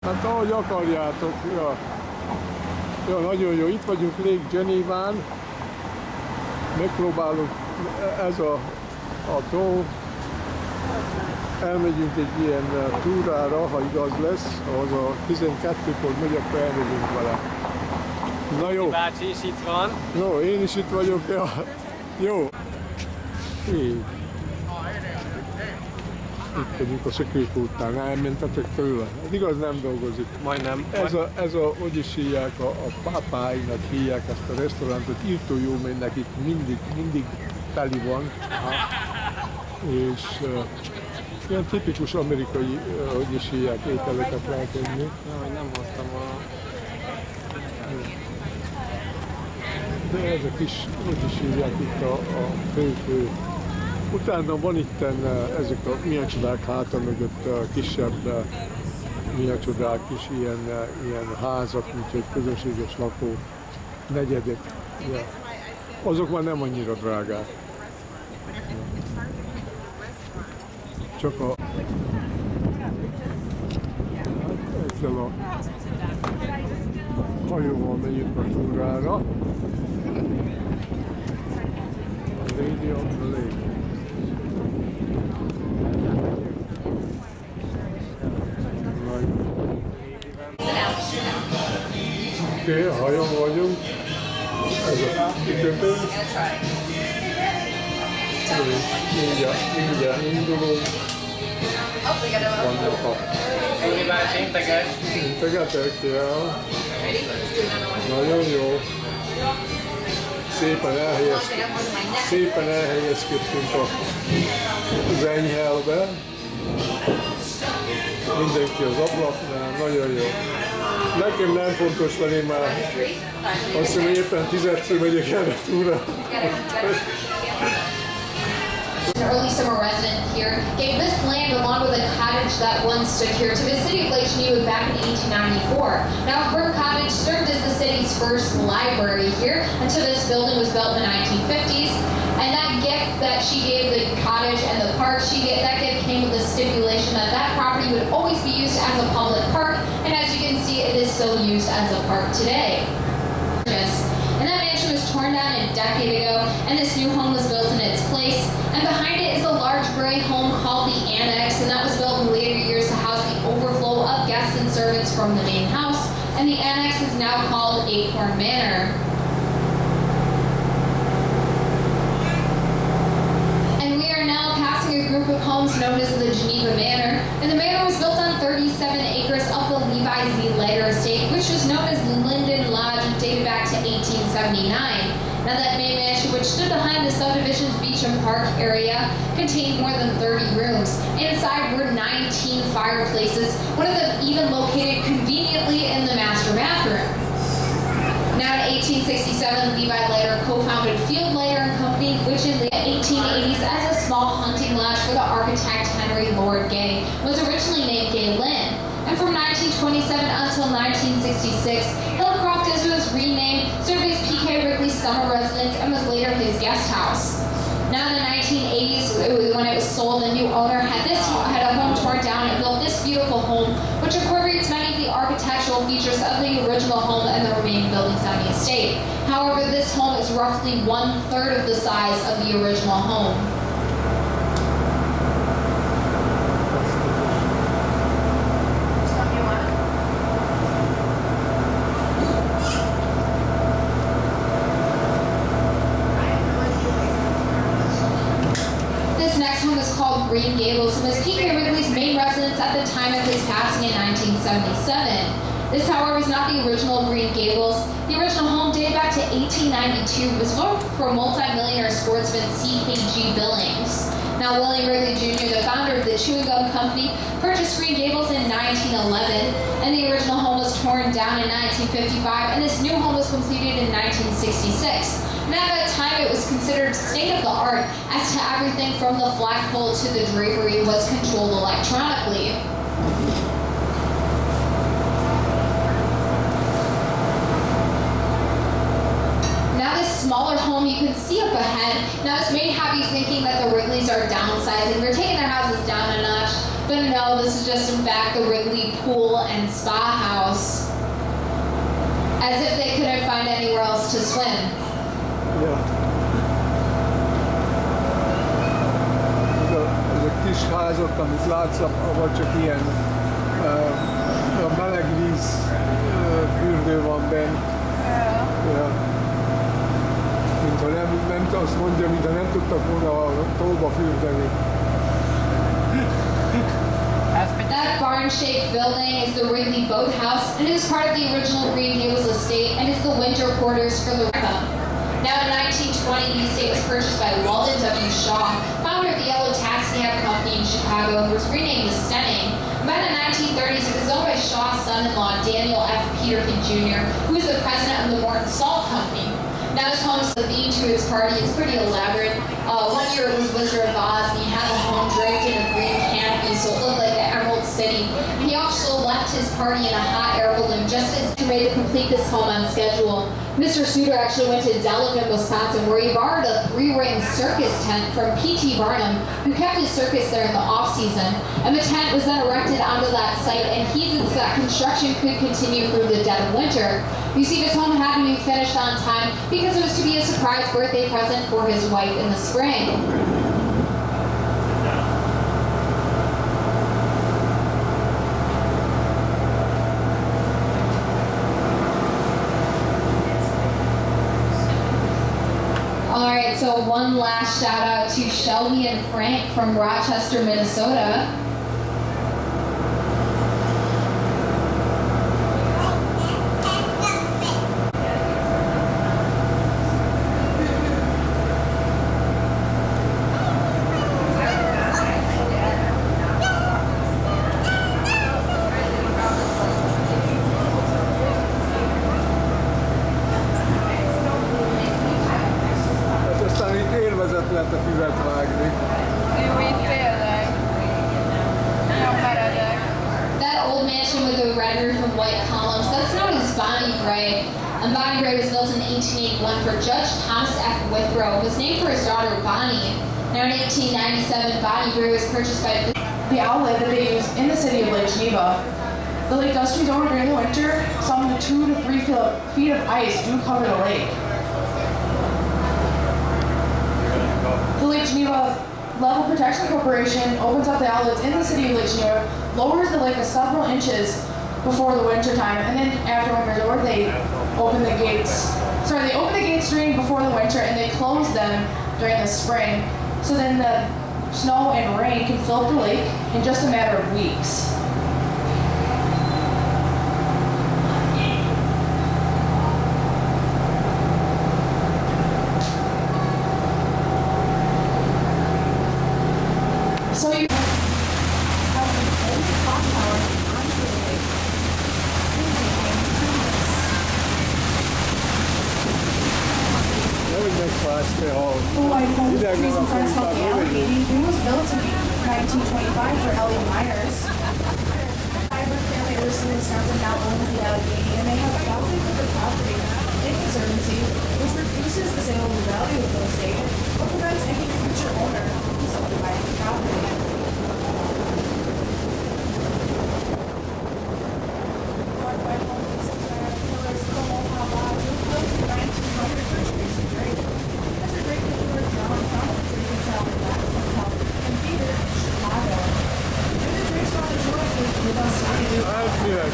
Hát ahogy akarjátok. Ja. Ja, nagyon jó. Itt vagyunk Lake Geneván. Megpróbálunk, ez a tó. Elmegyünk egy ilyen túrára, ha igaz lesz, ahhoz a 12-kor megy, akkor elmegyünk vele. Na jó. Bácsi is itt van. No, én is itt vagyok. Ja. Jó. Így. Itt vagyunk a Szökőkútnál, elmentetek tőle. Ez igaz, nem dolgozik. Majdnem. Ez a hogy is hívják, a pápáinak hívják ezt a restaurantot, írtó jó, mert nekik mindig teli van. És ilyen tipikus amerikai, hogy is hívják, ételeket lehet enni. Nem hoztam volna. De ez a kis, hogy is hívják itt a fő. Utána van itt ezek a milyen csodák háta mögött kisebb, milyen csodák is ilyen házak, mint egy közönséges lakó negyedek. Ja. Azok már nem annyira drágák. Csak a ezzel a hajóval megyünk a túrára. Lady on the Lake. Oké, a hajón vagyunk. Ez a kikötő. Mindjárt indulunk. Vannak a... Integetek, ja. Nagyon jó. Szépen elhelyezkedtünk az enyhelbe. Mindenki az ablaknál, nagyon jó. Nekem nem fontos lenni már. Azt hiszem, éppen 10-szer megyek erre túra. An early summer resident here gave this land along with a cottage that once stood here to the city of Lake Geneva back in 1894. Now, her cottage served as the city's first library here until this building was built in the 1950s. And that gift that she gave the cottage and the park, that gift came with the stipulation that that property would always be used as a public park. And as you can see, it is still used as a park today. And that mansion was torn down a decade ago, and this new home was built in its place. And behind it is a large gray home called the Annex, and that was built in later years to house the overflow of guests and servants from the main house. And the Annex is now called Acorn Manor. And we are now passing a group of homes known as the Geneva Manor. And the manor was built on 37 acres of the Levi Z. Leiter estate, which was known as Linden Lodge and dated back to 1879. Now that main mansion, which stood behind the subdivision's beach and park area, contained more than 30 rooms. Inside were 19 fireplaces, one of them even located conveniently in the master bathroom. Now in 1867, Levi Leiter co-founded Field Leiter and Company, which in the 1880s, as a small hunting lodge for the architect Henry Lord Gay, was originally named Gay Lynn. And from 1927 until 1966, Hillcroft, as it was renamed, served as P.K. Wrigley's summer residence and was later his guest house. Now in the 1980s, when it was sold, the new owner had a home torn down and built this beautiful home, which incorporates many of the architectural features of the original home and the remaining buildings on the estate. However, this home is roughly 1/3 of the size of the original home. Green Gables and was P.K. Wrigley's main residence at the time of his passing in 1977. This, however, is not the original Green Gables. The original home dated back to 1892 was built for multi-millionaire sportsman C.K.G. Billings. Now, William Wrigley Jr., the founder of the chewing gum company, purchased Green Gables in 1911, and the original home was torn down in 1955, and this new home was completed in 1966. And at that time, it was considered state-of-the-art, as to everything from the flagpole to the drapery was controlled electronically. Now this smaller home you can see up ahead, now this may have you thinking that the Wrigleys are downsizing. They're taking their houses down a notch, but no, this is just in fact the Wrigley pool and spa house, as if they couldn't find anywhere else to swim. Ja. Ezek kis házak, amit látsz, vagy csak ilyen a meleg víz fürdő van bent. Ja. Mintha nem azt mondja, mintha nem tudtak volna a tóba fürdeni. That barn-shaped building is the Wrigley Boathouse, and it was part of the original Green Gables estate, and is the winter quarters for the Wickham. Now, in 1920, the estate was purchased by Walden W. Shaw, founder of the Yellow Taxi Cab Company in Chicago, and was renamed the Stenning. By the 1930s, it was owned by Shaw's son-in-law, Daniel F. Peterkin Jr., who is the president of the Morton Salt Company. Now, this home's the theme to his party. It's pretty elaborate. One year it was Wizard of Oz, and he had the home draped in a green canopy, so it looked like the Emerald City. And he also left his party in a hot air balloon just as he made to complete this home on schedule. Mr. Suter actually went to Delavan, Wisconsin, where he borrowed a 3-ring circus tent from P.T. Barnum, who kept his circus there in the off-season. And the tent was then erected onto that site, and he thinks that construction could continue through the dead of winter. You see, this home had to be finished on time because it was to be a surprise birthday present for his wife in the spring. Alright, so one last shout out to Shelby and Frank from Rochester, Minnesota. Lehet a füvet vágni. Jó, itt tényleg. Nagyon meredek. That old mansion with the red roof and white columns, that's known as Bonnie Gray. And Bonnie Gray was built in 1881 for Judge Thomas F. Withrow. It was named for his daughter Bonnie. Now in 1897, Bonnie Gray was purchased by the outlet that they use in the city of Lake Geneva. The lake does freeze over during the winter. Some 2 to 3 feet of ice do cover the lake. The Lake Geneva Level Protection Corporation opens up the outlets in the city of Lake Geneva, lowers the lake several inches before the winter time, and then after winter's over, they open the gates. Sorry, they open the gates during before the winter, and they close them during the spring. So then the snow and rain can fill up the lake in just a matter of weeks. So you Nehogy megfáztál, Oh, I told idegen trees a and friends about the főben alligator. It was built in 1925 for Elliott miners. Fiber family originally in Wisconsin now owns the alligator, and they have adopted for the property in conservancy, which reduces the saleable value of the estate, but prevents any future owner from subdividing the property. Hát minek?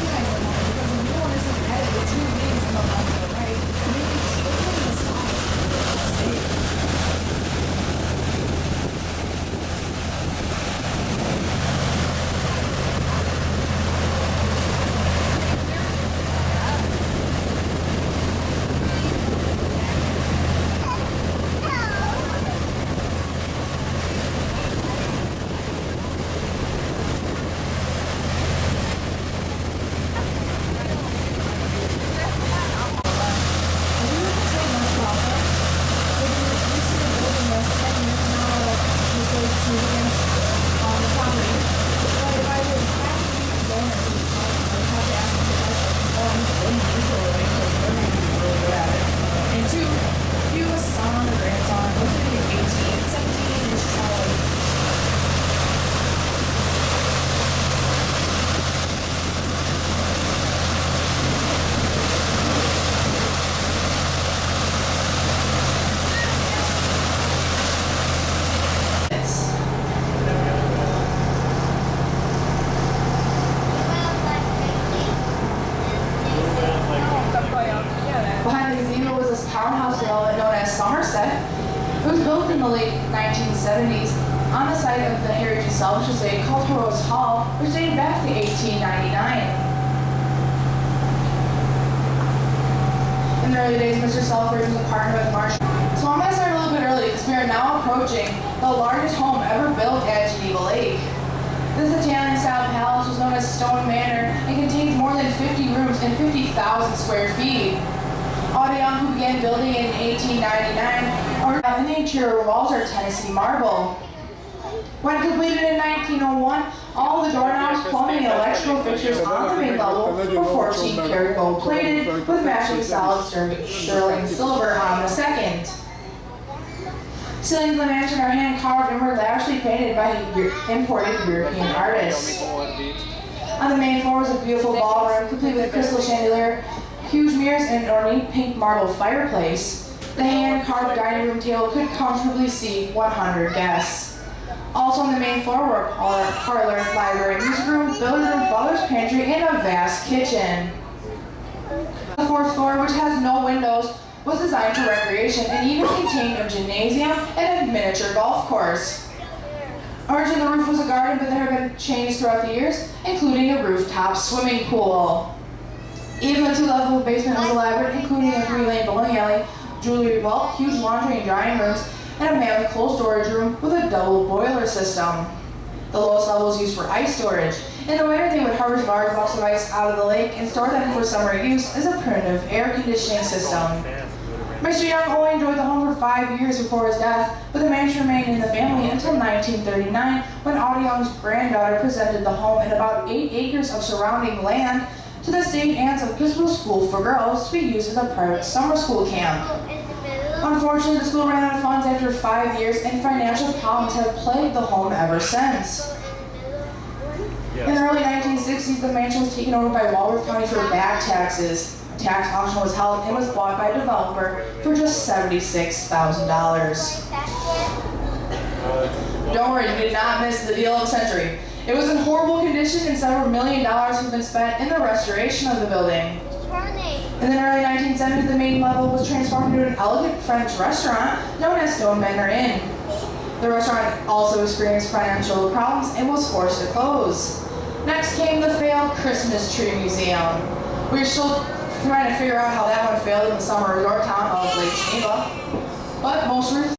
townhouse development known as Somerset. It was built in the late 1970s on the site of the Heritage Salvage Estate called Rose Hall, which dated back to 1899. In the early days, Mr. Selfridge was a partner with Marsh. So I'm going to start a little bit early because we are now approaching the largest home ever built at Geneva Lake. This Italian-style palace was known as Stone Manor and contains more than 50 rooms and 50,000 square feet. Audion, who began building in 1899, and the interior walls are Tennessee marble. When completed in 1901, all the doorknobs, plumbing, and electrical fixtures on the main level were 14-karat gold-plated with matching solid sterling silver on the second. Ceilings of the mansion are hand-carved and were lavishly painted by imported European artists. On the main floor was a beautiful ballroom, complete with a crystal chandelier, huge mirrors, and an ornate pink marble fireplace. The hand-carved dining room table could comfortably seat 100 guests. Also on the main floor were a parlor, library, music room, billiard room, butler's pantry, and a vast kitchen. The fourth floor, which has no windows, was designed for recreation and even contained a gymnasium and a miniature golf course. Originally, the roof was a garden, but there have been changes throughout the years, including a rooftop swimming pool. Even the two-level basement was elaborate, including a 3-lane bowling alley, jewelry vault, huge laundry and drying rooms, and a mammoth cold storage room with a double boiler system. The lowest level was used for ice storage. In the winter, they would harvest large blocks of ice out of the lake and store them for summer use as a primitive air conditioning system. Mr. Young only enjoyed the home for 5 years before his death, but the mansion remained in the family until 1939, when Audion's granddaughter presented the home and about 8 acres of surrounding land to the St. Anne's Episcopal School for Girls to be used as a private summer school camp. Unfortunately, the school ran out of funds after 5 years, and financial problems have plagued the home ever since. In the early 1960s, the mansion was taken over by Walworth County for back taxes. A tax auction was held and was bought by a developer for just $76,000. Don't worry, you did not miss the deal of the century. It was in horrible condition, and several $1 million have been spent in the restoration of the building. In the early 1970s, the main level was transformed into an elegant French restaurant known as Stone Manor Inn. The restaurant also experienced financial problems and was forced to close. Next came the failed Christmas Tree Museum. We're still trying to figure out how that one failed in the summer resort town of Lake Geneva, but most